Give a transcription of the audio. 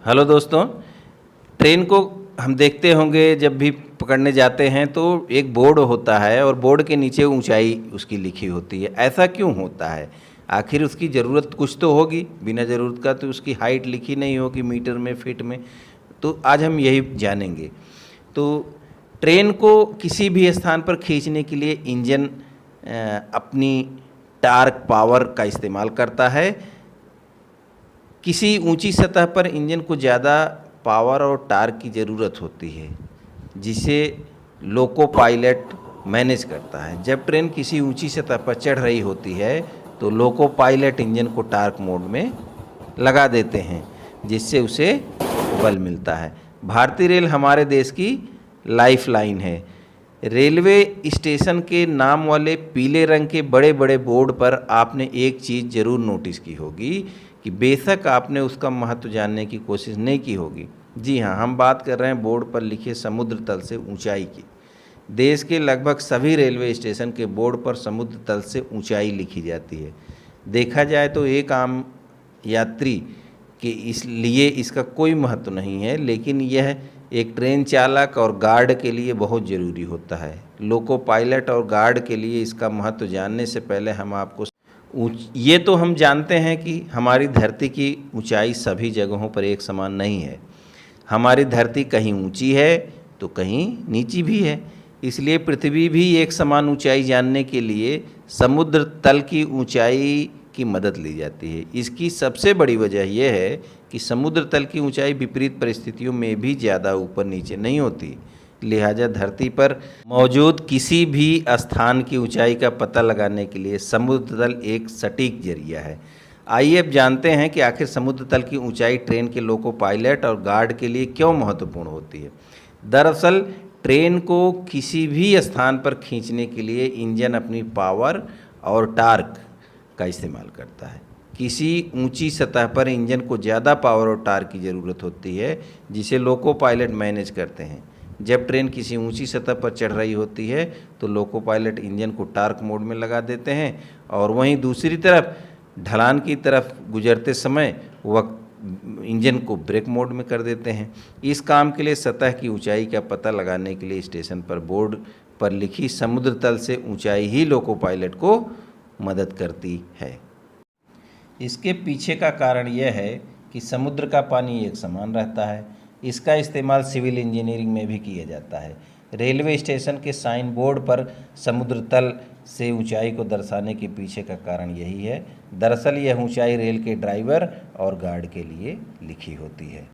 Hello दोस्तों। Train को हम देखते होंगे जब भी पकड़ने जाते हैं तो एक बोर्ड होता है और बोर्ड के नीचे ऊंचाई उसकी लिखी होती है। ऐसा क्यों होता है? आखिर उसकी ज़रूरत कुछ तो होगी, बिना ज़रूरत का तो उसकी हाइट लिखी नहीं होगी मीटर में, फीट में। तो आज हम यही जानेंगे। तो ट्रेन को किसी भी स्थान पर खींचने के लिए इंजन अपनी टार्क पावर का इस्तेमाल करता है। किसी ऊंची सतह पर इंजन को ज़्यादा पावर और टार्क की ज़रूरत होती है, जिसे लोको पायलट मैनेज करता है। जब ट्रेन किसी ऊंची सतह पर चढ़ रही होती है तो लोको पायलट इंजन को टार्क मोड में लगा देते हैं, जिससे उसे बल मिलता है। भारतीय रेल हमारे देश की लाइफ लाइन है। रेलवे स्टेशन के नाम वाले पीले रंग के बड़े बड़े बोर्ड पर आपने एक चीज़ ज़रूर नोटिस की होगी कि बेशक आपने उसका महत्व जानने की कोशिश नहीं की होगी। जी हाँ, हम बात कर रहे हैं बोर्ड पर लिखे समुद्र तल से ऊंचाई की। देश के लगभग सभी रेलवे स्टेशन के बोर्ड पर समुद्र तल से ऊंचाई लिखी जाती है। देखा जाए तो एक आम यात्री के इसलिए इसका कोई महत्व नहीं है, लेकिन यह एक ट्रेन चालक और गार्ड के लिए बहुत ज़रूरी होता है। लोको पायलट और गार्ड के लिए इसका महत्व जानने से पहले हम आपको ये तो हम जानते हैं कि हमारी धरती की ऊंचाई सभी जगहों पर एक समान नहीं है। हमारी धरती कहीं ऊंची है तो कहीं नीची भी है। इसलिए पृथ्वी भी एक समान ऊंचाई जानने के लिए समुद्र तल की ऊंचाई की मदद ली जाती है। इसकी सबसे बड़ी वजह यह है कि समुद्र तल की ऊंचाई विपरीत परिस्थितियों में भी ज़्यादा ऊपर नीचे नहीं होती। लिहाजा धरती पर मौजूद किसी भी स्थान की ऊंचाई का पता लगाने के लिए समुद्र तल एक सटीक जरिया है। आइए अब जानते हैं कि आखिर समुद्र तल की ऊंचाई ट्रेन के लोको पायलट और गार्ड के लिए क्यों महत्वपूर्ण होती है। दरअसल ट्रेन को किसी भी स्थान पर खींचने के लिए इंजन अपनी पावर और टार्क का इस्तेमाल करता है। किसी ऊंची सतह पर इंजन को ज़्यादा पावर और टार्क की ज़रूरत होती है, जिसे लोको पायलट मैनेज करते हैं। जब ट्रेन किसी ऊंची सतह पर चढ़ रही होती है तो लोको पायलट इंजन को टार्क मोड में लगा देते हैं, और वहीं दूसरी तरफ ढलान की तरफ गुजरते समय वह इंजन को ब्रेक मोड में कर देते हैं। इस काम के लिए सतह की ऊंचाई का पता लगाने के लिए स्टेशन पर बोर्ड पर लिखी समुद्र तल से ऊंचाई ही लोको पायलट को मदद करती है। इसके पीछे का कारण यह है कि समुद्र का पानी एक समान रहता है। इसका इस्तेमाल सिविल इंजीनियरिंग में भी किया जाता है। रेलवे स्टेशन के साइन बोर्ड पर समुद्र तल से ऊंचाई को दर्शाने के पीछे का कारण यही है। दरअसल यह ऊंचाई रेल के ड्राइवर और गार्ड के लिए लिखी होती है।